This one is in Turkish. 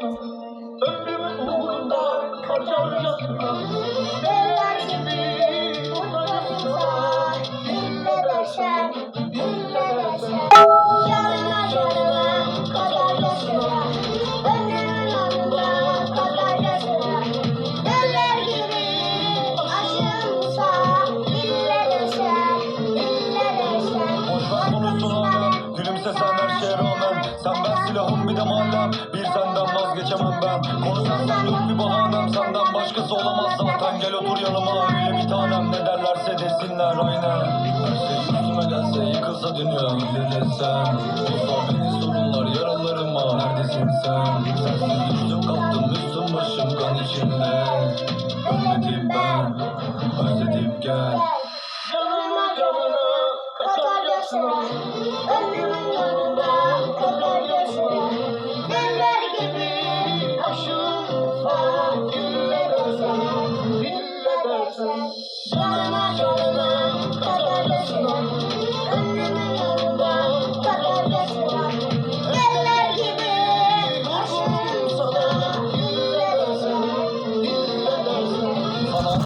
Ömrümün uğrunda kaçarcasına. Neler gibi uzaksa, ille dersen, ille dersen. Canına canına kaçarcasına. Ömrümün uğrunda kaçarcasına. Neler gibi aşığımsa, ille dersen, ille dersen. Boşver konuşsun alem, gülümsesen her şeye rağmen. Sen ben silahım bir de mahallem, bir senden vazgeçemem ben. Konuşsan yok bir bahanem, senden başkası olamaz zaten. Gel otur yanıma öyle bir tanem, ne derlerse desinler aynen. Her şey üstüme gelse yıkılsa dünya desem. Sor beni sorunlar yaralarıma, neredesin sen? Sensiz düştüm kalktım üstüm başım kan içinde. Özledim ben, özledim gel. Canıma canına kaçarcasına. Ömrümün yolunda kaçarcasına. Neler gibi aşığımsa, ille dersen, ille dersen.